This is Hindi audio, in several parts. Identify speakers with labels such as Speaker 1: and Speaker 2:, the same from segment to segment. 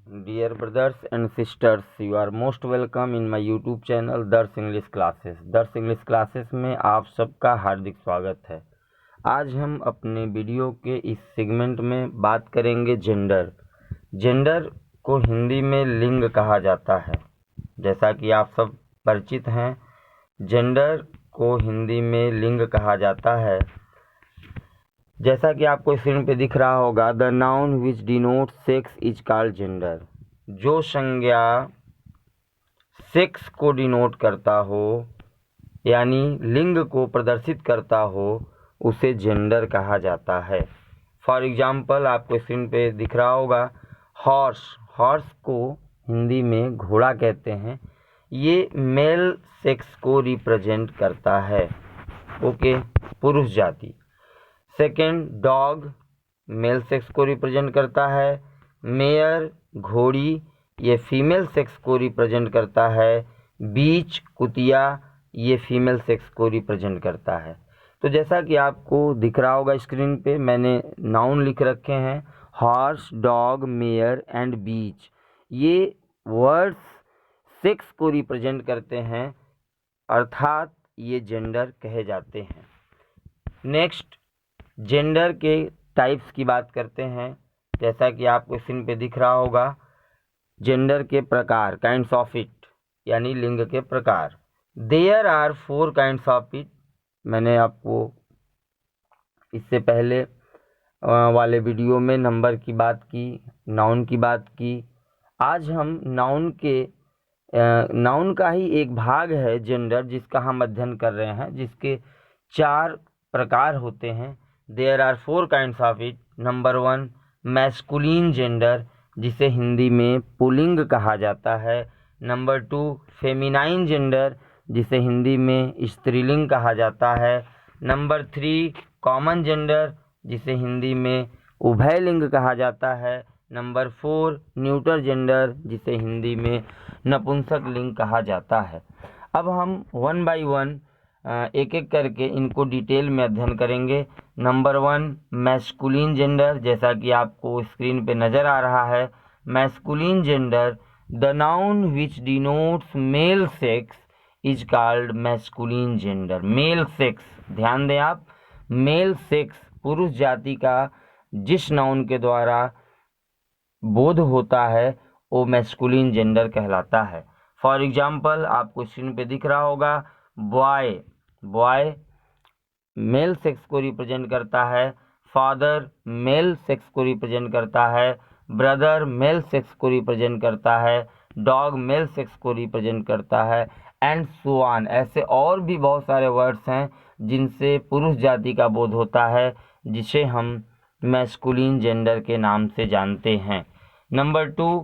Speaker 1: Dear brothers and sisters, you are most welcome in my YouTube channel दर्श इंग्लिश क्लासेस। दर्श इंग्लिश क्लासेस में आप सबका हार्दिक स्वागत है। आज हम अपने वीडियो के इस सेगमेंट में बात करेंगे जेंडर। जेंडर को हिंदी में लिंग कहा जाता है। जैसा कि आप सब परिचित हैं, जेंडर को हिंदी में लिंग कहा जाता है। जैसा कि आपको स्क्रीन पे दिख रहा होगा, the noun which denote sex is called gender. जो संज्ञा सेक्स को डिनोट करता हो यानी लिंग को प्रदर्शित करता हो, उसे जेंडर कहा जाता है। फॉर एग्जाम्पल आपको स्क्रीन पे दिख रहा होगा, हॉर्स। हॉर्स को हिंदी में घोड़ा कहते हैं। ये मेल सेक्स को रिप्रेजेंट करता है, ओके, पुरुष जाति। सेकेंड, डॉग मेल सेक्स को रिप्रेजेंट करता है। मेयर घोड़ी, ये फीमेल सेक्स को रिप्रेजेंट करता है। बीच कुतिया, ये फीमेल सेक्स को रिप्रेजेंट करता है। तो जैसा कि आपको दिख रहा होगा स्क्रीन पे, मैंने नाउन लिख रखे हैं, हॉर्स, डॉग, मेयर एंड बीच। ये वर्ड्स सेक्स को रिप्रेजेंट करते हैं, अर्थात ये जेंडर कहे जाते हैं। नेक्स्ट, जेंडर के टाइप्स की बात करते हैं। जैसा कि आपको स्क्रीन पे दिख रहा होगा, जेंडर के प्रकार, काइंड्स ऑफ इट, यानी लिंग के प्रकार। There are 4 kinds of it. मैंने आपको इससे पहले वाले वीडियो में नंबर की बात की, नाउन की बात की। आज हम नाउन का ही एक भाग है जेंडर, जिसका हम अध्ययन कर रहे हैं, जिसके 4 प्रकार होते हैं। There are 4 kinds of it. Number 1, masculine gender, जिसे हिंदी में पुल्लिंग कहा जाता है। नंबर 2, फेमिनाइन जेंडर, जिसे हिंदी में स्त्रीलिंग कहा जाता है। नंबर 3, कॉमन जेंडर, जिसे हिंदी में उभयलिंग कहा जाता है। नंबर 4, न्यूटर जेंडर, जिसे हिंदी में नपुंसक लिंग कहा जाता है। अब हम 1 बाय 1 एक एक करके इनको डिटेल में अध्ययन करेंगे। Number 1, masculine gender. जैसा कि आपको स्क्रीन पे नज़र आ रहा है, masculine gender, the noun which denotes male sex is called masculine gender. Male sex, ध्यान दें आप, मेल सेक्स पुरुष जाति का जिस नाउन के द्वारा बोध होता है, वो मैस्कुलिन जेंडर कहलाता है। फॉर एग्जाम्पल आपको स्क्रीन पे दिख रहा होगा, बॉय। बॉय मेल सेक्स को रिप्रेजेंट करता है। फादर मेल सेक्स को रिप्रेजेंट करता है। ब्रदर मेल सेक्स को रिप्रेजेंट करता है। डॉग मेल सेक्स को रिप्रेजेंट करता है, एंड सो ऑन। ऐसे और भी बहुत सारे वर्ड्स हैं जिनसे पुरुष जाति का बोध होता है, जिसे हम मैस्कुलिन जेंडर के नाम से जानते हैं। Number 2,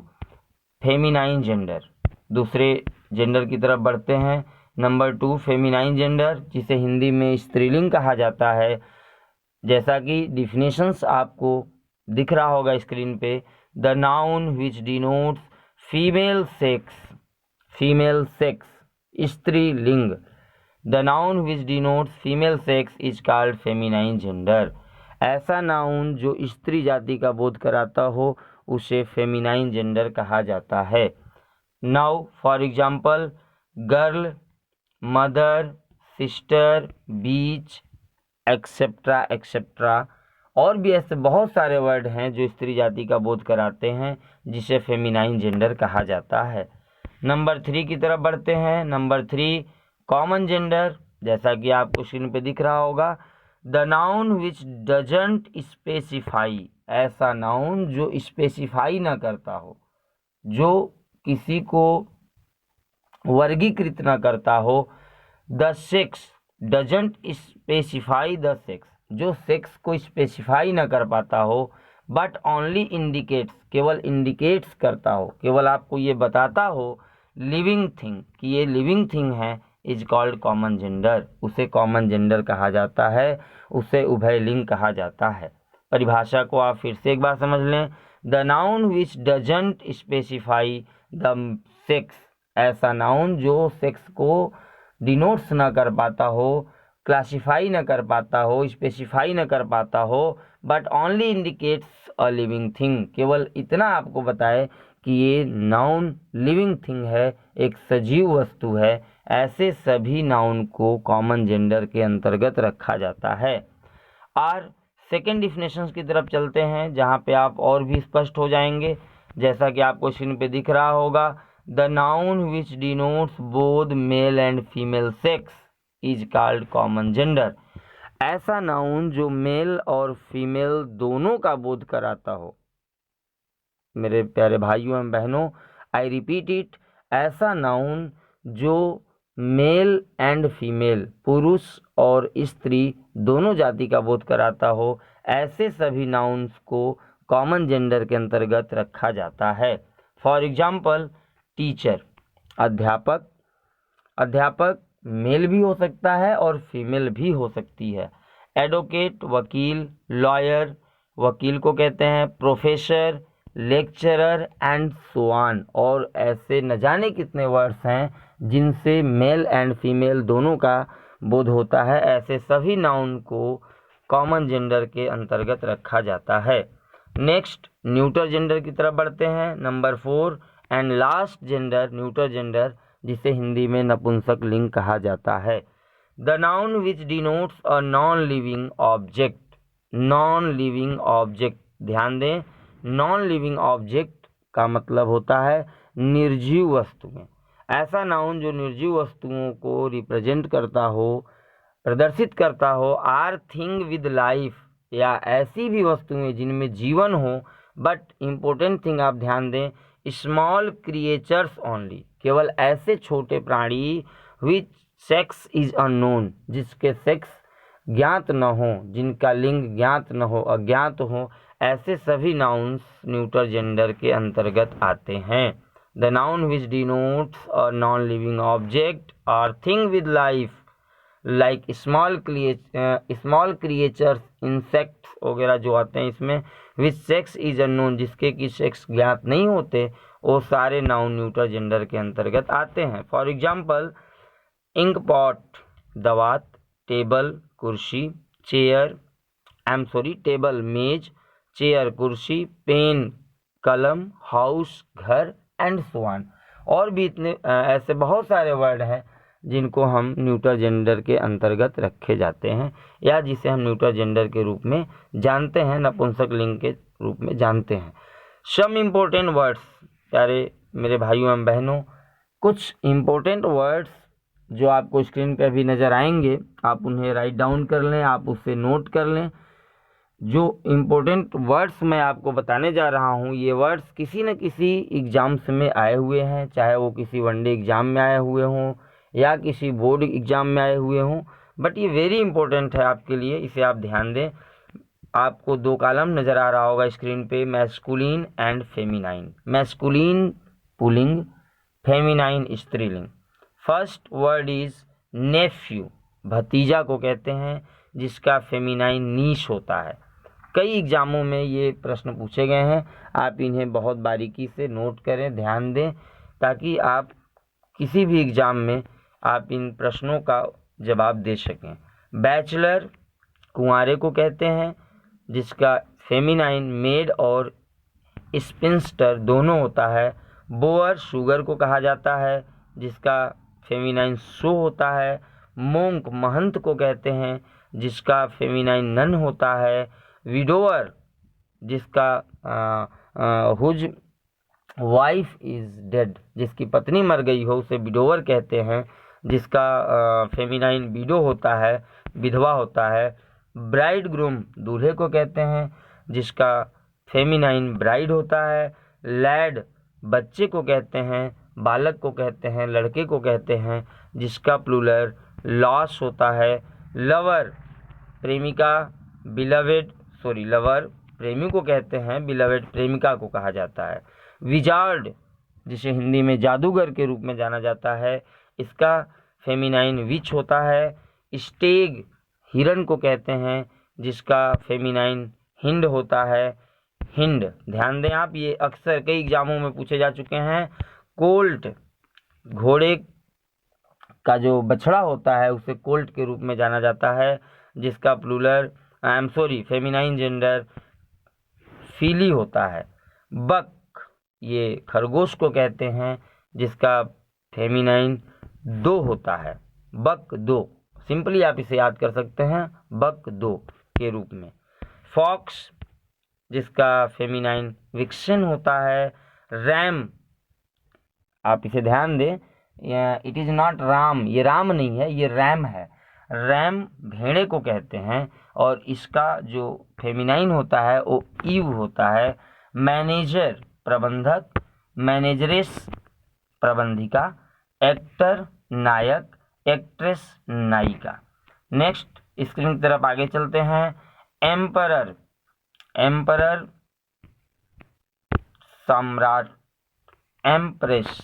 Speaker 1: feminine gender. दूसरे जेंडर की तरफ बढ़ते हैं। नंबर 2, फेमिनाइन जेंडर, जिसे हिंदी में स्त्रीलिंग कहा जाता है। जैसा कि डिफिनेशंस आपको दिख रहा होगा स्क्रीन पे, the noun which denotes female sex, female sex, स्त्रीलिंग। The noun which denotes female sex is called feminine gender. ऐसा नाउन जो स्त्री जाति का बोध कराता हो, उसे फेमिनाइन जेंडर कहा जाता है। Now for example, girl, mother, sister, beach, etcetera etcetera. और भी ऐसे बहुत सारे वर्ड हैं जो स्त्री जाति का बोध कराते हैं, जिसे फेमिनाइन जेंडर कहा जाता है। नंबर 3 की तरफ बढ़ते हैं। Number 3, common gender. जैसा कि आपको स्क्रीन पे दिख रहा होगा, the noun which doesn't specify. ऐसा नाउन जो स्पेसिफाई ना करता हो, जो किसी को वर्गीकृत न करता हो। The sex doesn't specify the sex, जो सेक्स को स्पेसिफाई न कर पाता हो, बट ओनली इंडिकेट्स, केवल इंडिकेट्स करता हो, केवल आपको ये बताता हो लिविंग थिंग, कि ये लिविंग थिंग है, इज कॉल्ड कॉमन जेंडर। उसे कॉमन जेंडर कहा जाता है, उसे उभयलिंग कहा जाता है। परिभाषा को आप फिर से एक बार समझ लें, the noun which doesn't specify the sex, ऐसा नाउन जो सेक्स को डिनोट्स ना कर पाता हो, क्लासिफाई ना कर पाता हो, स्पेसिफाई ना कर पाता हो, but only indicates a living thing, केवल इतना आपको बताए कि ये नाउन लिविंग थिंग है, एक सजीव वस्तु है, ऐसे सभी नाउन को कॉमन जेंडर के अंतर्गत रखा जाता है। और सेकेंड डिफिनेशंस की तरफ चलते हैं, जहाँ पे आप और भी स्पष्ट हो जाएंगे। जैसा कि आपको स्क्रीन पे दिख रहा होगा, the noun which denotes both male and female sex is called common gender. ऐसा नाउन जो मेल और फीमेल दोनों का बोध कराता हो। मेरे प्यारे भाइयों एवं बहनों, आई रिपीट इट, ऐसा नाउन जो मेल एंड फीमेल, पुरुष और स्त्री दोनों जाति का बोध कराता हो, ऐसे सभी नाउन्स को कॉमन जेंडर के अंतर्गत रखा जाता है। फॉर एग्जाम्पल, टीचर, अध्यापक। अध्यापक मेल भी हो सकता है और फीमेल भी हो सकती है। एडवोकेट, वकील, लॉयर, वकील को कहते हैं। Professor, lecturer and so on. और ऐसे न जाने कितने वर्ड्स हैं जिनसे मेल एंड फीमेल दोनों का बोध होता है। ऐसे सभी नाउन को कॉमन जेंडर के अंतर्गत रखा जाता है। नेक्स्ट, न्यूटर जेंडर की तरफ बढ़ते हैं। Number 4 and last gender, neuter gender, जिसे हिंदी में नपुंसक लिंग कहा जाता है। The noun which denotes a non living object. Non living object, ध्यान दें, नॉन लिविंग ऑब्जेक्ट का मतलब होता है निर्जीव वस्तुएं। ऐसा नाउन जो निर्जीव वस्तुओं को रिप्रेजेंट करता हो, प्रदर्शित करता हो। आर थिंग विद लाइफ, या ऐसी भी वस्तुएं जिनमें जीवन हो, बट इम्पोर्टेंट थिंग आप ध्यान दें, स्मॉल क्रिएचर्स ओनली, केवल ऐसे छोटे प्राणी विच सेक्स इज अननोन, जिसके सेक्स ज्ञात न हो, जिनका लिंग ज्ञात न हो, अज्ञात हो, ऐसे सभी नाउन्स न्यूटर जेंडर के अंतर्गत आते हैं। The noun which denotes a non living object और thing with life like small creatures, insects वगैरह जो आते हैं इसमें, विच सेक्स इज अननोन, जिसके की सेक्स ज्ञात नहीं होते, वो सारे नाउन न्यूटर जेंडर के अंतर्गत आते हैं। फॉर एग्जाम्पल, इंक पॉट, दवात, टेबल, कुर्सी, चेयर, टेबल, मेज, चेयर, कुर्सी, पेन, कलम, हाउस, घर एंड सो ऑन। और भी इतने ऐसे बहुत सारे वर्ड हैं जिनको हम न्यूटर जेंडर के अंतर्गत रखे जाते हैं, या जिसे हम न्यूटर जेंडर के रूप में जानते हैं, नपुंसक लिंग के रूप में जानते हैं। सम इम्पोर्टेंट वर्ड्स, प्यारे मेरे भाइयों एवं बहनों, कुछ इम्पोर्टेंट वर्ड्स जो आपको स्क्रीन पर भी नज़र आएंगे, आप उन्हें राइट डाउन कर लें, आप उससे नोट कर लें। जो इम्पोर्टेंट वर्ड्स मैं आपको बताने जा रहा हूँ, ये वर्ड्स किसी न किसी एग्ज़ाम्स में आए हुए हैं, चाहे वो किसी वनडे एग्ज़ाम में आए हुए हों या किसी बोर्ड एग्ज़ाम में आए हुए हों, बट ये वेरी इंपॉर्टेंट है आपके लिए, इसे आप ध्यान दें। आपको 2 कॉलम नज़र आ रहा होगा स्क्रीन पे, masculine and feminine. Masculine pulling, feminine स्त्रीलिंग। फर्स्ट वर्ड इज नेफ्यू, भतीजा को कहते हैं, जिसका फेमिनाइन नीश होता है। कई एग्जामों में ये प्रश्न पूछे गए हैं, आप इन्हें बहुत बारीकी से नोट करें, ध्यान दें, ताकि आप किसी भी एग्ज़ाम में आप इन प्रश्नों का जवाब दे सकें। बैचलर, कुंवारे को कहते हैं, जिसका फेमिनाइन मेड और स्पिंस्टर दोनों होता है। बोअर, शुगर को कहा जाता है, जिसका फेमिनाइन सो होता है। मोंक, महंत को कहते हैं, जिसका फेमिनाइन नन होता है। विडोअर, जिसका हुज वाइफ इज डेड, जिसकी पत्नी मर गई हो उसे विडोवर कहते हैं, जिसका फेमिनाइन विडो होता है, विधवा होता है। ब्राइड ग्रूम, दूल्हे को कहते हैं, जिसका फेमिनाइन ब्राइड होता है। लैड, बच्चे को कहते हैं, बालक को कहते हैं, लड़के को कहते हैं, जिसका प्लूरल लॉस होता है। लवर, प्रेमिका, लवर प्रेमी को कहते हैं, बिलवेड प्रेमिका को कहा जाता है। विजार्ड, जिसे हिंदी में जादूगर के रूप में जाना जाता है, इसका फेमिनाइन विच होता है। स्टेग, हिरन को कहते हैं, जिसका फेमिनाइन हिंड होता है, हिंड। ध्यान दें आप, ये अक्सर कई एग्जामों में पूछे जा चुके हैं। कोल्ट, घोड़े का जो बछड़ा होता है उसे कोल्ट के रूप में जाना जाता है, जिसका प्लूरल फेमिनाइन जेंडर फीली होता है। बक, ये खरगोश को कहते हैं, जिसका फेमिनाइन दो होता है, बक दो। सिंपली आप इसे याद कर सकते हैं बक दो के रूप में। फॉक्स, जिसका फेमिनाइन विक्सन होता है। रैम, आप इसे ध्यान दें, इट इज़ नॉट राम, ये राम नहीं है, ये रैम है। रैम भेड़े को कहते हैं और इसका जो फेमिनाइन होता है वो ईव होता है। मैनेजर, प्रबंधक। मैनेजरेस, प्रबंधिका। एक्टर, नायक। एक्ट्रेस, नायिका। नेक्स्ट स्क्रीन की तरफ आगे चलते हैं। एम्परर, एम्परर सम्राट। एम्प्रेस,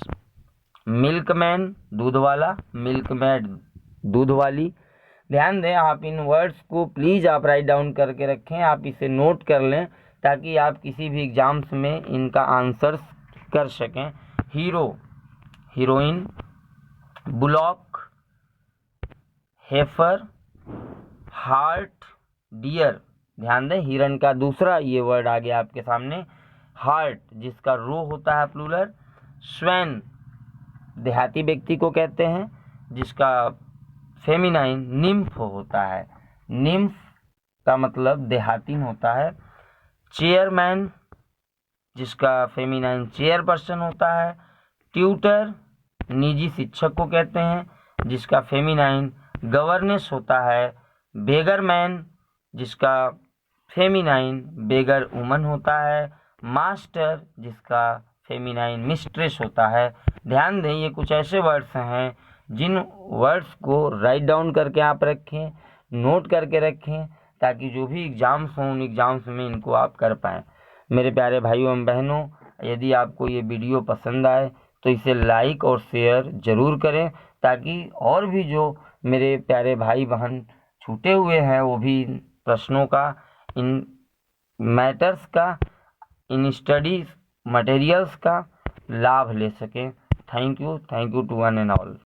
Speaker 1: मिल्कमैन, दूध वाला। मिल्कमैन, दूध वाली। ध्यान दें, आप इन वर्ड्स को प्लीज़ आप राइट डाउन करके रखें, आप इसे नोट कर लें ताकि आप किसी भी एग्जाम्स में इनका आंसर्स कर सकें। Hero, heroine. Bullock, heifer. Hart, deer. ध्यान दें, हिरन का दूसरा ये वर्ड आ गया आपके सामने, हार्ट, जिसका रो होता है प्लूरल। स्वैन, देहाती व्यक्ति को कहते हैं, जिसका फेमिनाइन निम्फ होता है। निम्फ का मतलब देहातीन होता है। चेयरमैन, जिसका फेमिनाइन चेयरपर्सन होता है। ट्यूटर, निजी शिक्षक को कहते हैं, जिसका फेमिनाइन गवर्नेस होता है। बेगरमैन, जिसका फेमिनाइन बेगर वुमन होता है। मास्टर, जिसका फेमिनाइन मिस्ट्रेस होता है। ध्यान दें, ये कुछ ऐसे वर्ड्स हैं जिन वर्ड्स को राइट डाउन करके आप रखें, नोट करके रखें, ताकि जो भी एग्जाम्स हों उन एग्जाम्स में इनको आप कर पाएँ। मेरे प्यारे भाइयों एवं बहनों, यदि आपको ये वीडियो पसंद आए तो इसे लाइक और शेयर ज़रूर करें, ताकि और भी जो मेरे प्यारे भाई बहन छूटे हुए हैं वो भी इन प्रश्नों का, इन मैटर्स का, इन स्टडी मटेरियल्स का लाभ ले सकें। Thank you to one and all.